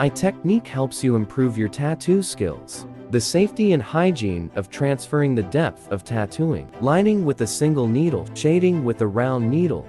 A technique helps you improve your tattoo skills. The safety and hygiene of transferring the depth of tattooing, lining with a single needle, shading with a round needle,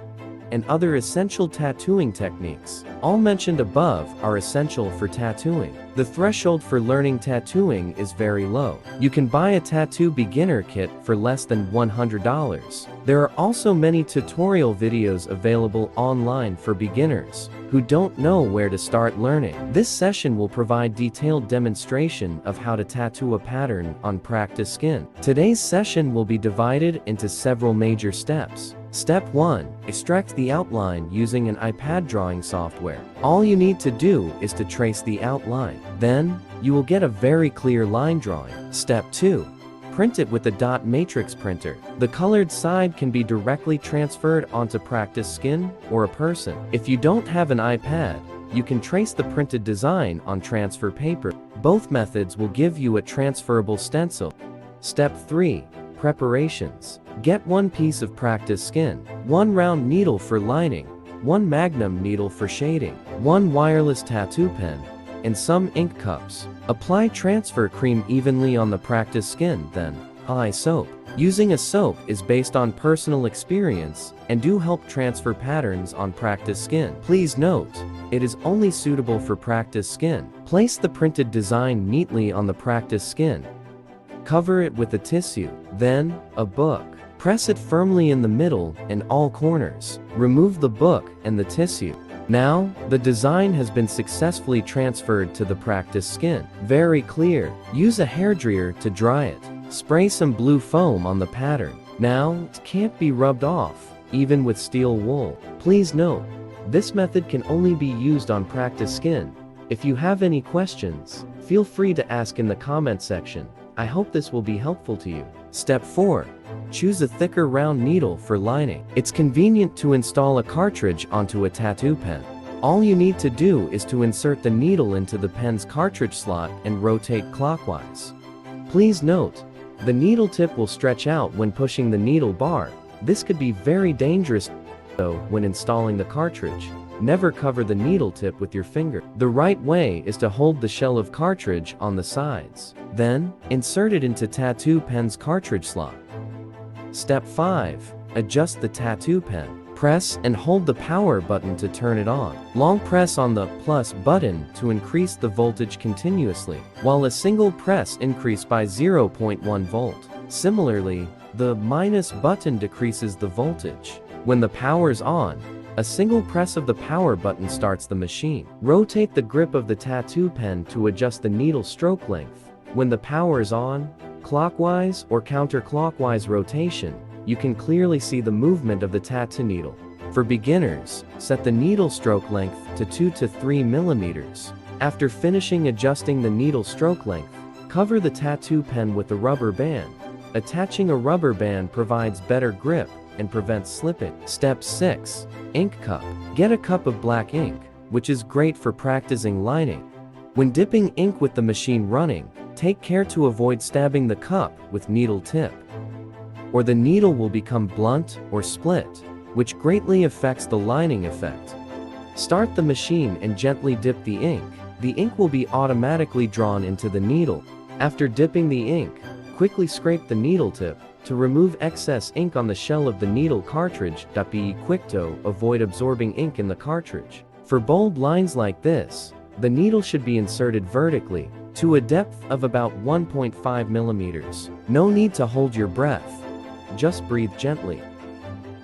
and other essential tattooing techniques, all mentioned above, are essential for tattooing. The threshold for learning tattooing is very low. You can buy a tattoo beginner kit for less than $100. There are also many tutorial videos available online for beginners who don't know where to start learning. This session will provide detailed demonstration of how to tattoo a pattern on practice skin. Today's session will be divided into several major steps. Step 1. Extract the outline using an iPad drawing software. All you need to do is to trace the outline. Then, you will get a very clear line drawing. Step 2. Print it with a dot matrix printer. The colored side can be directly transferred onto practice skin or a person. If you don't have an iPad, you can trace the printed design on transfer paper. Both methods will give you a transferable stencil. Step 3. Preparations. Get one piece of practice skin, one round needle for lining, one magnum needle for shading, one wireless tattoo pen, and some ink cups. Apply transfer cream evenly on the practice skin, then apply soap. Using a soap is based on personal experience and do help transfer patterns on practice skin. Please note, it is only suitable for practice skin. Place the printed design neatly on the practice skin. Cover it with a tissue, then a book. Press it firmly in the middle and all corners. Remove the book and the tissue. Now, the design has been successfully transferred to the practice skin. Very clear. Use a hairdryer to dry it. Spray some blue foam on the pattern. Now, it can't be rubbed off, even with steel wool. Please note, this method can only be used on practice skin. If you have any questions, feel free to ask in the comment section. I hope this will be helpful to you. Step 4. Choose a thicker round needle for lining. It's convenient to install a cartridge onto a tattoo pen. All you need to do is to insert the needle into the pen's cartridge slot and rotate clockwise. Please note, the needle tip will stretch out when pushing the needle bar. This could be very dangerous, though, when installing the cartridge. Never cover the needle tip with your finger. The right way is to hold the shell of cartridge on the sides. Then, insert it into tattoo pen's cartridge slot. Step 5. Adjust the tattoo pen. Press and hold the power button to turn it on. Long press on the plus button to increase the voltage continuously, while a single press increase by 0.1 volt. Similarly, the minus button decreases the voltage. When the power's on, a single press of the power button starts the machine. Rotate the grip of the tattoo pen to adjust the needle stroke length. When the power is on, clockwise or counterclockwise rotation, you can clearly see the movement of the tattoo needle. For beginners, set the needle stroke length to 2 to 3 millimeters. After finishing adjusting the needle stroke length, cover the tattoo pen with a rubber band. Attaching a rubber band provides better grip and prevents slipping. Step 6. Ink cup. Get a cup of black ink, which is great for practicing lining. When dipping ink with the machine running, take care to avoid stabbing the cup with needle tip, or the needle will become blunt or split, which greatly affects the lining effect. Start the machine and gently dip the ink. The ink will be automatically drawn into the needle. After dipping the ink, quickly scrape the needle tip to remove excess ink on the shell of the needle cartridge. Be quick to avoid absorbing ink in the cartridge. For bold lines like this, the needle should be inserted vertically to a depth of about 1.5 millimeters. No need to hold your breath. Just breathe gently.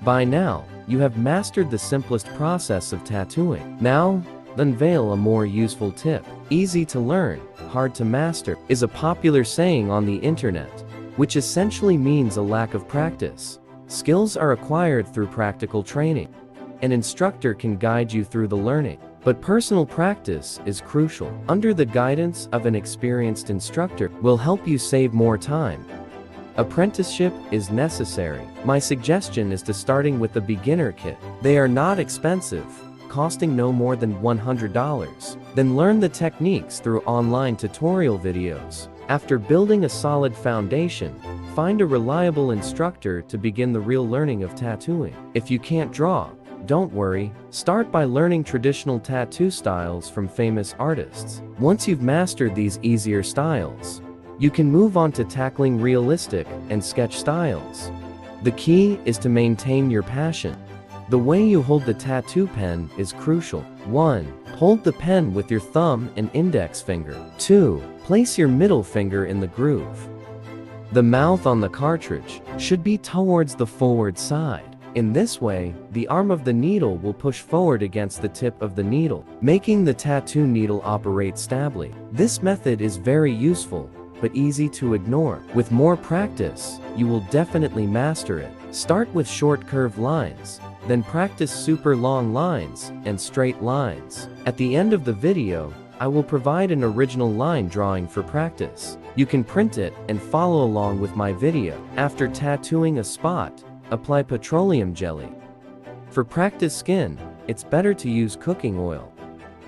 By now, you have mastered the simplest process of tattooing. Now, unveil a more useful tip. Easy to learn, hard to master, is a popular saying on the internet, which essentially means a lack of practice. Skills are acquired through practical training. An instructor can guide you through the learning, but personal practice is crucial. Under the guidance of an experienced instructor will help you save more time. Apprenticeship is necessary. My suggestion is to starting with the beginner kit. They are not expensive, costing no more than $100. Then learn the techniques through online tutorial videos. After building a solid foundation, find a reliable instructor to begin the real learning of tattooing. If you can't draw, Don't worry, start by learning traditional tattoo styles from famous artists. Once you've mastered these easier styles, you can move on to tackling realistic and sketch styles. The key is to maintain your passion. The way you hold the tattoo pen is crucial. 1. Hold the pen with your thumb and index finger. 2. Place your middle finger in the groove. The mouth on the cartridge should be towards the forward side. In this way, the arm of the needle will push forward against the tip of the needle, making the tattoo needle operate stably. This method is very useful, but easy to ignore. With more practice, you will definitely master it. Start with short curved lines, then practice super long lines and straight lines. At the end of the video, I will provide an original line drawing for practice. You can print it and follow along with my video. After tattooing a spot, apply petroleum jelly. For practice skin, it's better to use cooking oil.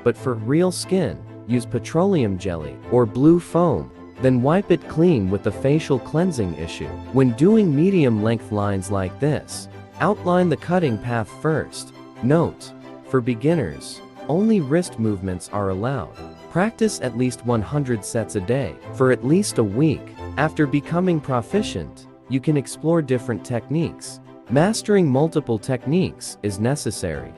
But for real skin, use petroleum jelly or blue foam. Then wipe it clean with the facial cleansing issue. When doing medium length lines like this, outline the cutting path first. Note, for beginners, only wrist movements are allowed. Practice at least 100 sets a day for at least a week. After becoming proficient, you can explore different techniques. Mastering multiple techniques is necessary,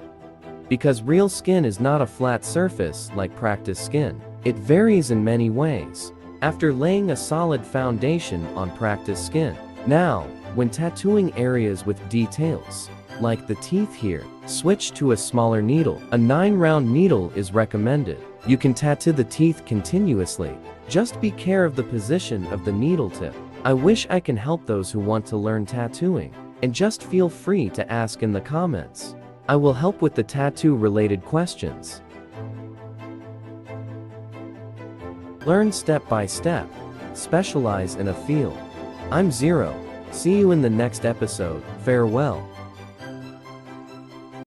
because real skin is not a flat surface like practice skin. It varies in many ways. After laying a solid foundation on practice skin, now, when tattooing areas with details, like the teeth here, switch to a smaller needle. A 9-round needle is recommended. You can tattoo the teeth continuously. Just be care of the position of the needle tip. I wish I can help those who want to learn tattooing, and just feel free to ask in the comments. I will help with the tattoo-related questions. Learn step by step. Specialize in a field. I'm Zero. See you in the next episode. Farewell.